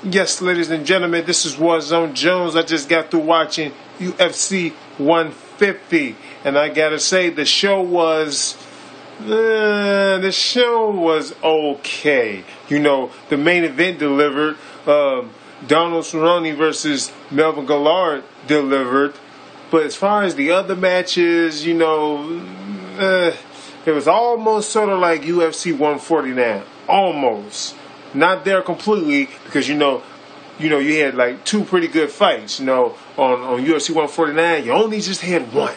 Yes, ladies and gentlemen, this is Warzone Jones. I just got through watching UFC 150, and I gotta say the show was okay. You know, the main event delivered. Donald Cerrone versus Melvin Guillard delivered, but as far as the other matches, you know, it was almost sort of like UFC 149, almost. Not there completely, because you you had like two pretty good fights. On UFC 149, you only just had one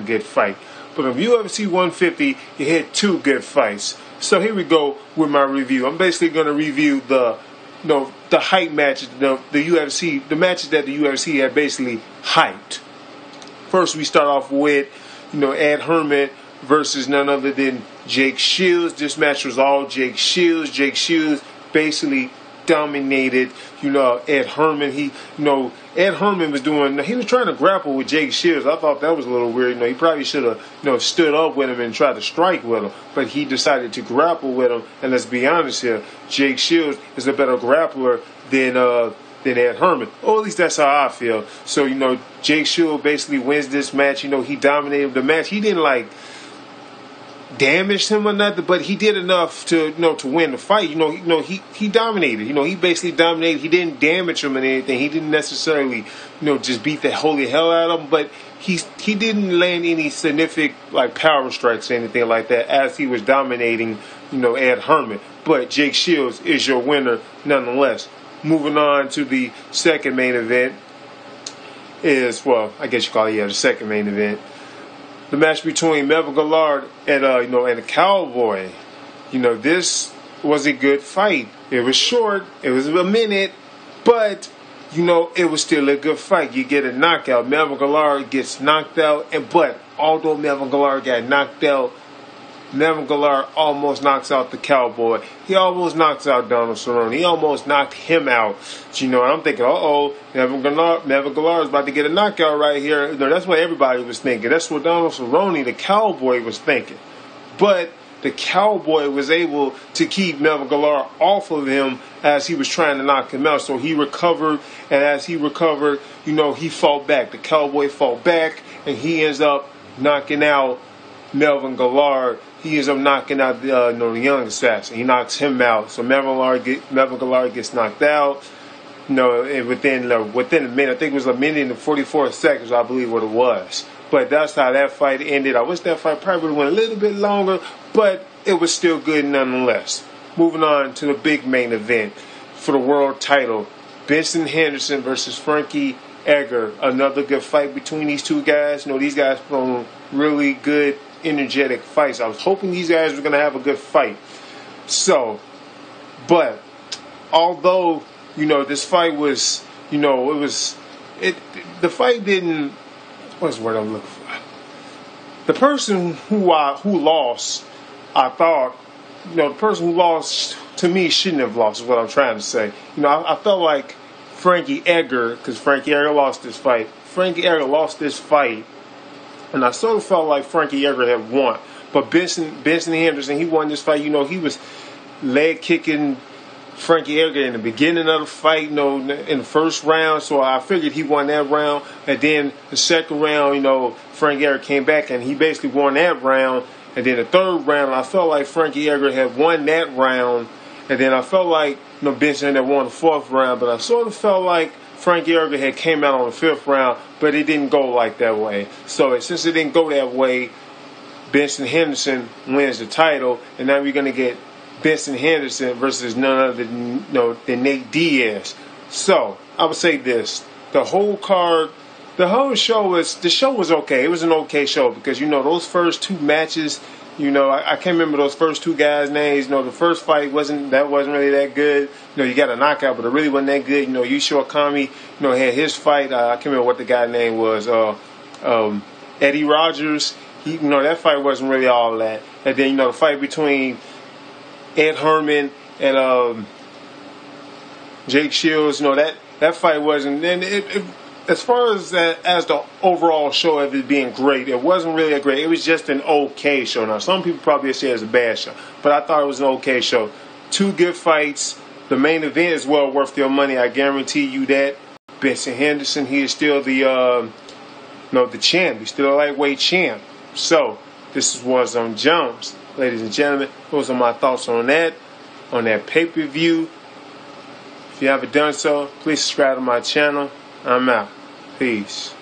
good fight. But on UFC 150, you had two good fights. So here we go with my review. I'm basically going to review the hype matches, the matches that the UFC had basically hyped. First, we start off with Ed Herman versus none other than Jake Shields. This match was all Jake Shields. Jake Shields basically dominated, Ed Herman. Ed Herman was trying to grapple with Jake Shields. I thought that was a little weird. He probably should have, stood up with him and tried to strike with him. But he decided to grapple with him. And let's be honest here, Jake Shields is a better grappler than Ed Herman. Or at least that's how I feel. So, Jake Shields basically wins this match. He dominated the match. He didn't damaged him or nothing, but he did enough to win the fight. He dominated. He basically dominated. He didn't damage him and anything. He didn't necessarily just beat the holy hell out of him, but he didn't land any significant power strikes or anything like that as he was dominating Ed Herman. But Jake Shields is your winner nonetheless. Moving on to the second main event I guess you call it the second main event. The match between Melvin Guillard and the Cowboy. This was a good fight. It was short. It was a minute, but it was still a good fight. You get a knockout. Melvin Guillard gets knocked out, but although Melvin Guillard got knocked out, Melvin Guillard almost knocks out the Cowboy. He almost knocks out Donald Cerrone. He almost knocked him out. And I'm thinking, Melvin Guillard is about to get a knockout right here. That's what everybody was thinking. That's what Donald Cerrone, the Cowboy, was thinking. But the Cowboy was able to keep Melvin Guillard off of him as he was trying to knock him out. So he recovered, and as he recovered, he fought back. The Cowboy fought back, and he ends up knocking out Melvin Guillard. He ends up knocking out the young assassin. He knocks him out. So Melvin Guillard gets knocked out. Within a minute. I think it was a minute and 44 seconds, I believe what it was. But that's how that fight ended. I wish that fight probably would have went a little bit longer, but it was still good nonetheless. Moving on to the big main event for the world title. Benson Henderson versus Frankie Edgar. Another good fight between these two guys. These guys put on really good, energetic fights. I was hoping these guys were going to have a good fight. But although this fight was, the fight didn't. What's the word I'm looking for? The person who lost, I thought, the person who lost to me shouldn't have lost. Is what I'm trying to say. I felt like Frankie Edgar, because Frankie Edgar lost this fight. Frankie Edgar lost this fight. And I sort of felt like Frankie Edgar had won. But Benson Henderson, he won this fight. He was leg kicking Frankie Edgar in the beginning of the fight, in the first round. So I figured he won that round. And then the second round, Frankie Edgar came back and he basically won that round. And then the third round, I felt like Frankie Edgar had won that round. And then I felt like Benson had won the fourth round. But I sort of felt like Frankie Edgar had came out on the fifth round, but it didn't go like that way. So since it didn't go that way, Benson Henderson wins the title, and now we're going to get Benson Henderson versus none other than Nate Diaz. So I would say this: the whole show was okay. It was an okay show because those first two matches. I can't remember those first two guys' names. The first fight wasn't really that good. You got a knockout, but it really wasn't that good. Yusho Akami, had his fight. I can't remember what the guy's name was. Eddie Rogers. That fight wasn't really all that. And then the fight between Ed Herman and Jake Shields. That fight wasn't. And as far as the overall show of it being great, it wasn't really a great. It was just an okay show. Now, some people probably say it's a bad show, but I thought it was an okay show. Two good fights. the main event is well worth your money. I guarantee you that. Benson Henderson, he is still the champ. He's still a lightweight champ. So, this was on Jones. Ladies and gentlemen, those are my thoughts on that pay-per-view. If you haven't done so, please subscribe to my channel. I'm out. Peace.